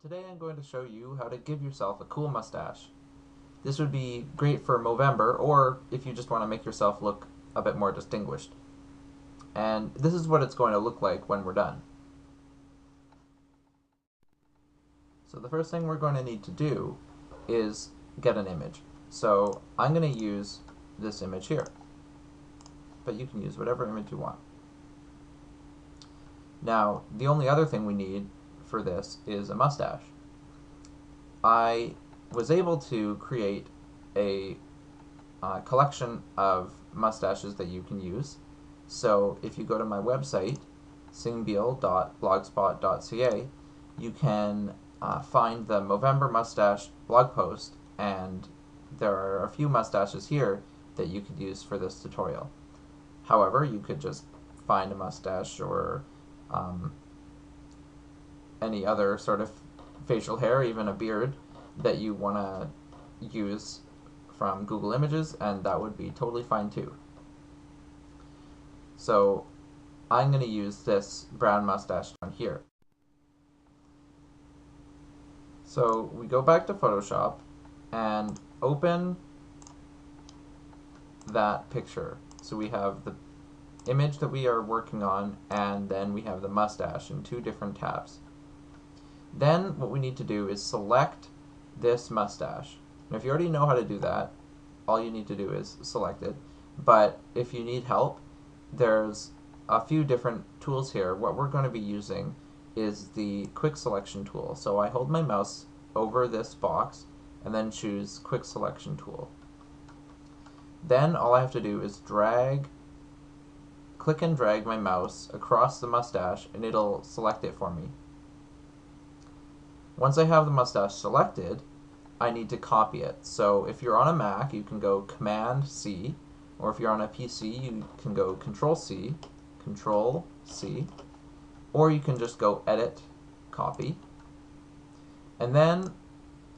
Today I'm going to show you how to give yourself a cool mustache. This would be great for Movember, or if you just want to make yourself look a bit more distinguished. And this is what it's going to look like when we're done. So the first thing we're going to need to do is get an image. So I'm going to use this image here, but you can use whatever image you want. Now, the only other thing we need for this is a mustache. I was able to create a collection of mustaches that you can use. So if you go to my website, singbeal.blogspot.ca, you can find the Movember mustache blog post, and there are a few mustaches here that you could use for this tutorial. However, you could just find a mustache or any other sort of facial hair, even a beard, that you want to use from Google Images, and that would be totally fine too. So I'm going to use this brown mustache down here. So we go back to Photoshop and open that picture. So we have the image that we are working on, and then we have the mustache in two different tabs. Then what we need to do is select this mustache. Now if you already know how to do that, all you need to do is select it. But if you need help, there's a few different tools here. What we're going to be using is the quick selection tool. So I hold my mouse over this box and then choose quick selection tool. Then all I have to do is click and drag my mouse across the mustache, and it'll select it for me. Once I have the mustache selected, I need to copy it. So if you're on a Mac, you can go Command-C, or if you're on a PC, you can go Control-C, Control-C, or you can just go Edit, Copy. And then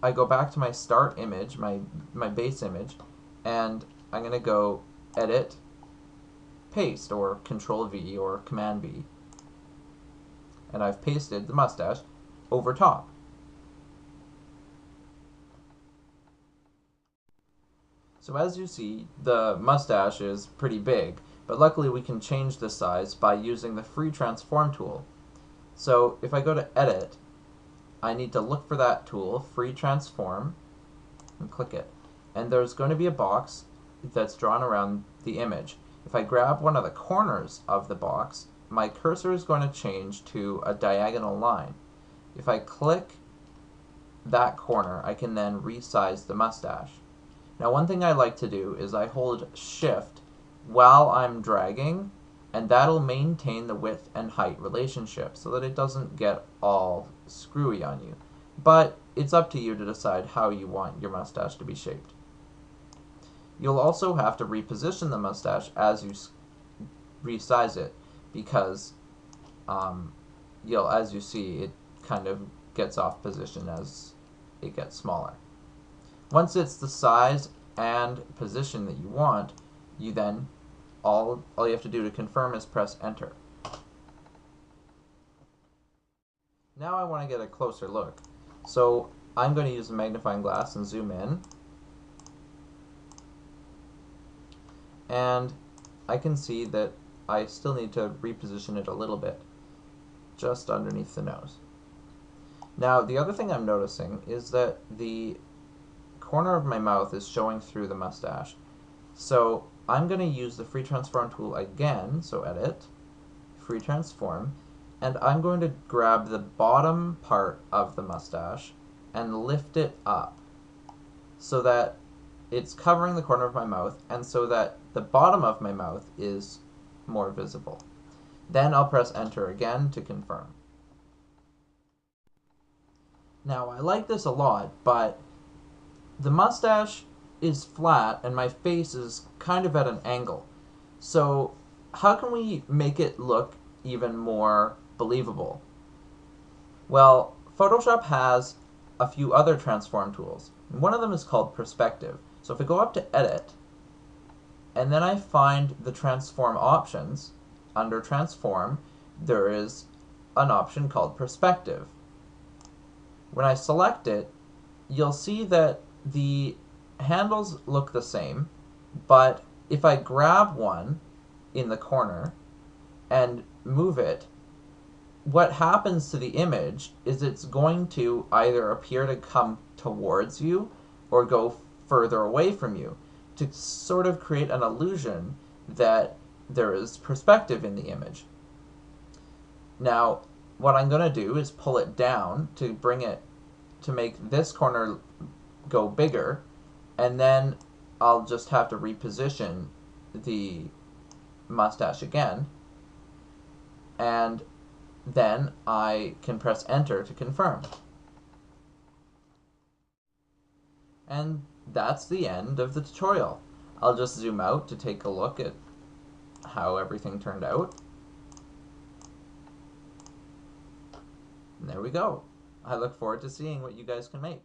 I go back to my start image, my base image, and I'm going to go Edit, Paste, or Control-V, or Command-V. And I've pasted the mustache over top. So as you see, the mustache is pretty big, but luckily we can change the size by using the free transform tool. So if I go to Edit, I need to look for that tool, free transform, and click it. And there's going to be a box that's drawn around the image. If I grab one of the corners of the box, my cursor is going to change to a diagonal line. If I click that corner, I can then resize the mustache. Now one thing I like to do is I hold Shift while I'm dragging, and that'll maintain the width and height relationship so that it doesn't get all screwy on you. But it's up to you to decide how you want your mustache to be shaped. You'll also have to reposition the mustache as you resize it, because as you see, it kind of gets off position as it gets smaller. Once it's the size and position that you want, you then all you have to do to confirm is press Enter. Now I want to get a closer look. So I'm going to use a magnifying glass and zoom in. And I can see that I still need to reposition it a little bit, just underneath the nose. Now the other thing I'm noticing is that the corner of my mouth is showing through the mustache. So I'm going to use the free transform tool again, so Edit, free transform, and I'm going to grab the bottom part of the mustache and lift it up so that it's covering the corner of my mouth, and so that the bottom of my mouth is more visible. Then I'll press Enter again to confirm. Now I like this a lot, but the mustache is flat and my face is kind of at an angle. So how can we make it look even more believable? Well, Photoshop has a few other transform tools. One of them is called Perspective. So if I go up to Edit, and then I find the transform options, under Transform, there is an option called Perspective. When I select it, you'll see that the handles look the same, but if I grab one in the corner and move it, what happens to the image is it's going to either appear to come towards you or go further away from you to sort of create an illusion that there is perspective in the image. Now, what I'm going to do is pull it down to bring it to make this corner go bigger, and then I'll just have to reposition the mustache again, and then I can press enter to confirm. And that's the end of the tutorial. I'll just zoom out to take a look at how everything turned out. And there we go. I look forward to seeing what you guys can make.